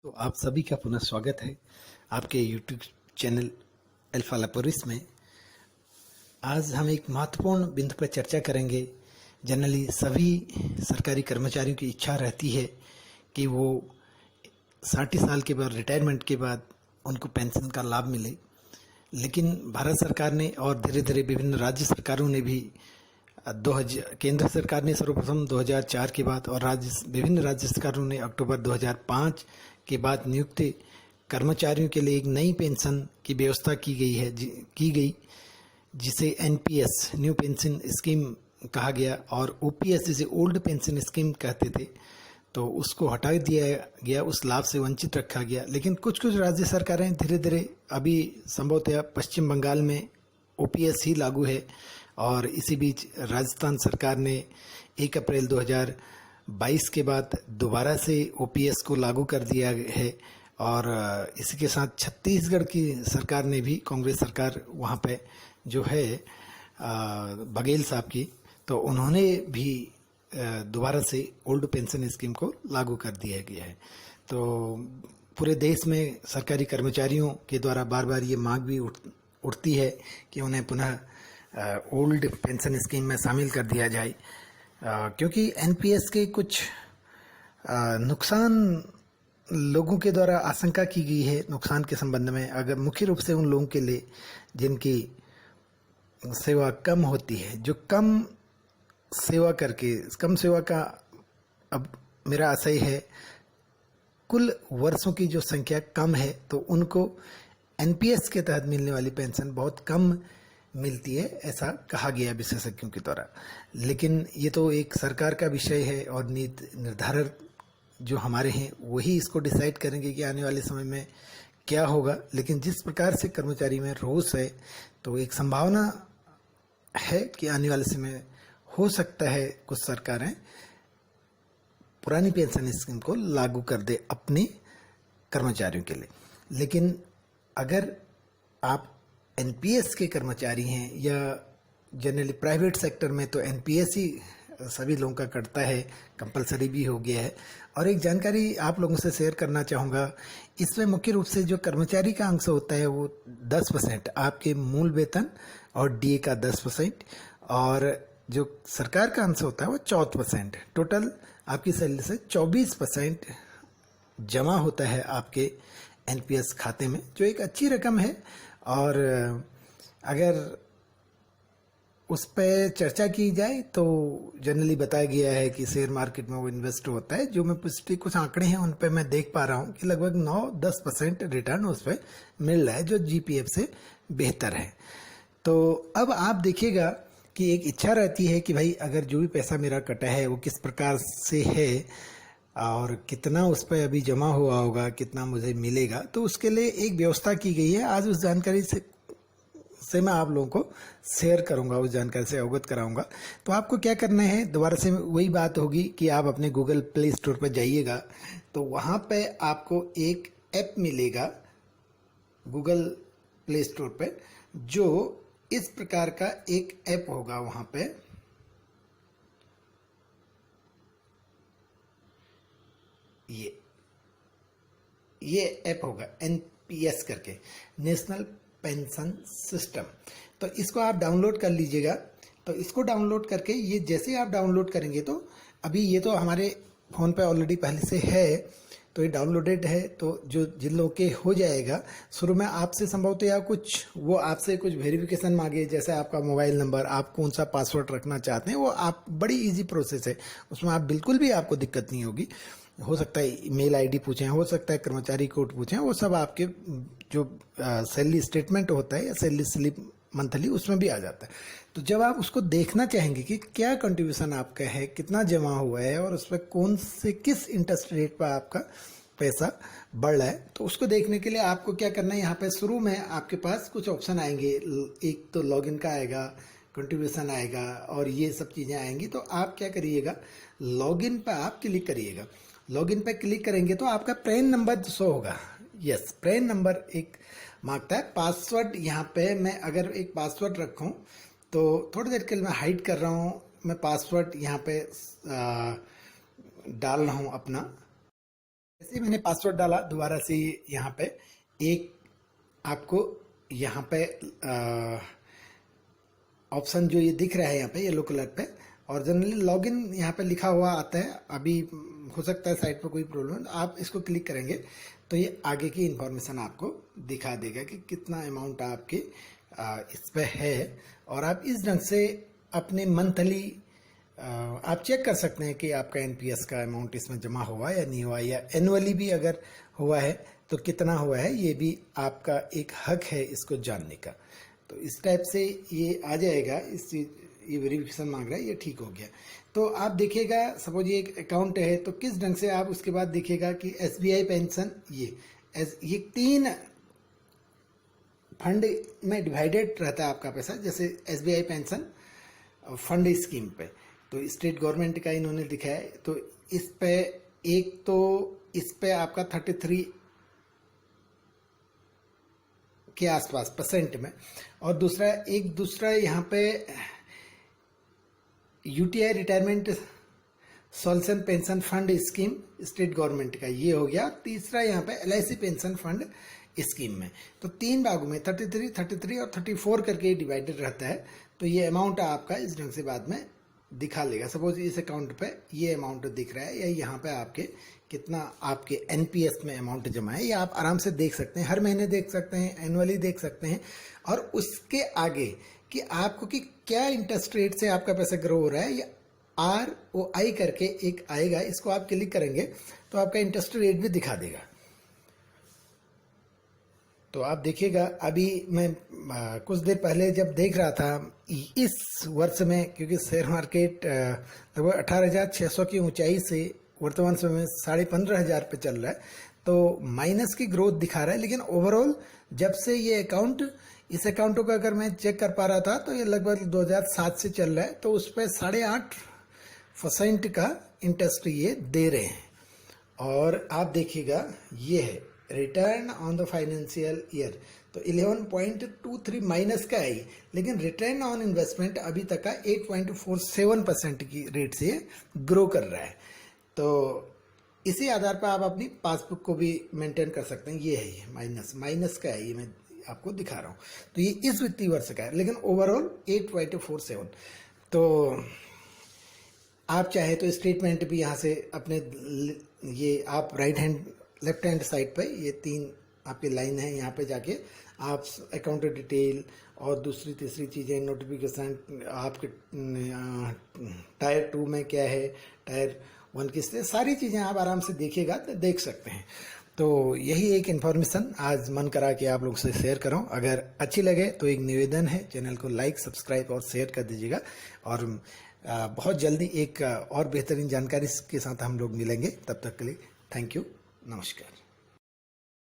तो आप सभी का पुनः स्वागत है आपके YouTube चैनल अल्फा लापोरिस में। आज हम एक महत्वपूर्ण बिंदु पर चर्चा करेंगे। जनरली सभी सरकारी कर्मचारियों की इच्छा रहती है कि वो 60 साल के बाद, रिटायरमेंट के बाद उनको पेंशन का लाभ मिले। लेकिन भारत सरकार ने और धीरे धीरे विभिन्न राज्य सरकारों ने भी 2000 केंद्र सरकार ने सर्वप्रथम 2004 के बाद और विभिन्न राज्य सरकारों ने अक्टूबर 2005 के बाद नियुक्त कर्मचारियों के लिए एक नई पेंशन की व्यवस्था की गई, जिसे एनपीएस, न्यू पेंशन स्कीम कहा गया, और ओपीएस जिसे ओल्ड पेंशन स्कीम कहते थे, तो उसको हटा दिया गया, उस लाभ से वंचित रखा गया। लेकिन कुछ कुछ राज्य सरकारें धीरे धीरे, अभी संभवतः पश्चिम बंगाल में ओपीएस ही लागू है, और इसी बीच राजस्थान सरकार ने 1 अप्रैल 2022 के बाद दोबारा से ओपीएस को लागू कर दिया है। और इसी के साथ छत्तीसगढ़ की सरकार ने भी, कांग्रेस सरकार वहाँ पे जो है बघेल साहब की, तो उन्होंने भी दोबारा से ओल्ड पेंशन स्कीम को लागू कर दिया गया है। तो पूरे देश में सरकारी कर्मचारियों के द्वारा बार बार ये मांग भी उठती है कि उन्हें पुनः ओल्ड पेंशन स्कीम में शामिल कर दिया जाए, क्योंकि एनपीएस के कुछ नुकसान लोगों के द्वारा आशंका की गई है। नुकसान के संबंध में, अगर मुख्य रूप से उन लोगों के लिए जिनकी सेवा कम होती है, जो कम सेवा का, अब मेरा आशय है कुल वर्षों की जो संख्या कम है, तो उनको एनपीएस के तहत मिलने वाली पेंशन बहुत कम मिलती है, ऐसा कहा गया विशेषज्ञों के द्वारा। लेकिन ये तो एक सरकार का विषय है और नीति निर्धारक जो हमारे हैं वही इसको डिसाइड करेंगे कि आने वाले समय में क्या होगा। लेकिन जिस प्रकार से कर्मचारी में रोष है, तो एक संभावना है कि आने वाले समय हो सकता है कुछ सरकारें पुरानी पेंशन स्कीम को लागू कर दे अपने कर्मचारियों के लिए। लेकिन अगर आप एनपीएस के कर्मचारी हैं, या जनरली प्राइवेट सेक्टर में तो एनपीएस ही सभी लोगों का कटता है, कंपलसरी भी हो गया है। और एक जानकारी आप लोगों से शेयर करना चाहूँगा, इसमें मुख्य रूप से जो कर्मचारी का अंश होता है वो 10%, आपके मूल वेतन और डीए का 10%, और जो सरकार का अंश होता है वो 14%। टोटल आपकी सैलरी से 24% जमा होता है आपके एनपीएस खाते में, जो एक अच्छी रकम है। और अगर उस पर चर्चा की जाए तो जनरली बताया गया है कि शेयर मार्केट में वो इन्वेस्ट होता है। जो मैं पिछले कुछ आंकड़े हैं उन पर मैं देख पा रहा हूँ कि लगभग 9-10% रिटर्न उस पर मिल रहा है, जो जीपीएफ से बेहतर है। तो अब आप देखिएगा कि एक इच्छा रहती है कि भाई अगर जो भी पैसा मेरा कटा है वो किस प्रकार से है और कितना उस पर अभी जमा हुआ होगा, कितना मुझे मिलेगा, तो उसके लिए एक व्यवस्था की गई है। आज उस जानकारी से मैं आप लोगों को शेयर करूंगा, उस जानकारी से अवगत कराऊंगा। तो आपको क्या करना है, दोबारा से वही बात होगी कि आप अपने गूगल प्ले स्टोर पर जाइएगा, तो वहाँ पे आपको एक ऐप मिलेगा गूगल प्ले स्टोर पे, जो इस प्रकार का एक ऐप होगा। वहाँ पे ये ऐप होगा एनपीएस करके, नेशनल पेंशन सिस्टम। तो इसको आप डाउनलोड कर लीजिएगा। तो इसको डाउनलोड करके, ये जैसे आप डाउनलोड करेंगे, तो अभी ये तो हमारे फ़ोन पे ऑलरेडी पहले से है, तो ये डाउनलोडेड है। तो जो जिन लोगों के हो जाएगा, शुरू में आपसे संभवतः या वो आपसे कुछ वेरिफिकेशन मांगे, जैसे आपका मोबाइल नंबर, आप कौन सा पासवर्ड रखना चाहते हैं, वो आप बड़ी इजी प्रोसेस है, उसमें आप बिल्कुल भी आपको दिक्कत नहीं होगी। हो सकता है ईमेल आईडी पूछें, हो सकता है कर्मचारी कोड पूछें, वो सब आपके जो सैलरी स्टेटमेंट होता है या सैलरी स्लिप मंथली, उसमें भी आ जाता है। तो जब आप उसको देखना चाहेंगे कि क्या कंट्रीब्यूशन आपका है, कितना जमा हुआ है, और उस पर किस इंटरेस्ट रेट पर आपका पैसा बढ़ रहा है, तो उसको देखने के लिए आपको क्या करना है, यहाँ पे शुरू में आपके पास कुछ ऑप्शन आएंगे। एक तो लॉगिन का आएगा, कंट्रीब्यूशन आएगा, और ये सब चीज़ें आएंगी। तो आप क्या करिएगा, लॉगिन पर आप क्लिक करिएगा। लॉगिन पे क्लिक करेंगे तो आपका पैन नंबर शो होगा। यस, पैन नंबर एक मांगता है। पासवर्ड, यहाँ पे मैं अगर एक पासवर्ड रखूँ, तो थोड़ी देर के लिए मैं हाइड कर रहा हूँ, मैं पासवर्ड यहाँ पे डाल रहा हूँ अपना। जैसे ही मैंने पासवर्ड डाला दोबारा से यहाँ पे एक आपको यहाँ पे ऑप्शन जो ये दिख रहा है यहाँ पे येलो कलर पे, और जनरली लॉगिन यहाँ पे लिखा हुआ आता है। अभी हो सकता है साइट पर कोई प्रॉब्लम, आप इसको क्लिक करेंगे तो ये आगे की इंफॉर्मेशन आपको दिखा देगा कि कितना अमाउंट आपके इस पे है, और आप इस ढंग से अपने मंथली आप चेक कर सकते हैं कि आपका एनपीएस का अमाउंट इसमें जमा हुआ या नहीं हुआ, या एनुअली भी अगर हुआ है तो कितना हुआ है, ये भी आपका एक हक है इसको जानने का। तो इस टाइप से ये आ जाएगा, इस ये वेरिफिकेशन मांग रहा है, ये ठीक हो गया। तो आप देखिएगा सपोज ये एक अकाउंट है तो किस ढंग से आप उसके बाद देखिएगा कि एसबीआई पेंशन ये 3 फंड में डिवाइडेड रहता है आपका पैसा। जैसे एसबीआई पेंशन फंड स्कीम पे तो स्टेट गवर्नमेंट का इन्होंने दिखाया है, तो इस पे एक तो इस पे आपका 33 के आसपास परसेंट में, और दूसरा यहाँ पे UTI retirement solution pension fund scheme state government का ये हो गया। तीसरा यहाँ पे एलआईसी पेंशन फंड स्कीम में, तो 3 भागों में 33 और 34 करके डिवाइडेड रहता है। तो ये अमाउंट आपका इस ढंग से बाद में दिखा लेगा। सपोज इस अकाउंट पे ये अमाउंट दिख रहा है, या यहाँ पे आपके कितना आपके एनपीएस में अमाउंट जमा है, ये आप आराम से देख सकते हैं, हर महीने देख सकते हैं, एनुअली देख सकते हैं। और उसके आगे कि आपको कि क्या इंटरेस्ट रेट से आपका पैसा ग्रो हो रहा है, या ROI करके एक आएगा, इसको आप क्लिक करेंगे तो आपका इंटरेस्ट रेट भी दिखा देगा। तो आप देखिएगा, अभी मैं कुछ देर पहले जब देख रहा था इस वर्ष में, क्योंकि शेयर मार्केट लगभग 18,600 की ऊंचाई से वर्तमान समय में 15,500 पे चल रहा है, तो माइनस की ग्रोथ दिखा रहा है। लेकिन ओवरऑल जब से ये इस अकाउंटों का अगर मैं चेक कर पा रहा था तो ये लगभग 2007 से चल रहा है, तो उस पर 8.5% का इंटरेस्ट ये दे रहे हैं। और आप देखिएगा ये है return on the financial year, तो 11.23 माइनस का है, लेकिन रिटर्न ऑन इन्वेस्टमेंट अभी तक का 8.47% की रेट से ग्रो कर रहा है। तो इसी आधार पर आप अपनी पासबुक को भी मेंटेन कर सकते हैं। ये है ये माइनस का है, ये मैं आपको दिखा रहा हूँ। तो ये इस वित्तीय वर्ष का है, लेकिन ओवरऑल 8.47। तो आप चाहे तो स्टेटमेंट भी यहाँ से अपने ये आप लेफ्ट हैंड साइड पे ये 3 आपकी लाइन है, यहाँ पे जाके आप अकाउंट डिटेल और दूसरी तीसरी चीज़ें नोटिफिकेशन, आपके टायर 2 में क्या है, टायर 1 किस तरह, सारी चीज़ें आप आराम से देखिएगा तो देख सकते हैं। तो यही एक इन्फॉर्मेशन आज मन करा कि आप लोग से शेयर करूं। अगर अच्छी लगे तो एक निवेदन है, चैनल को लाइक सब्सक्राइब और शेयर कर दीजिएगा। और बहुत जल्दी एक और बेहतरीन जानकारी के साथ हम लोग मिलेंगे। तब तक के लिए थैंक यू, नमस्कार।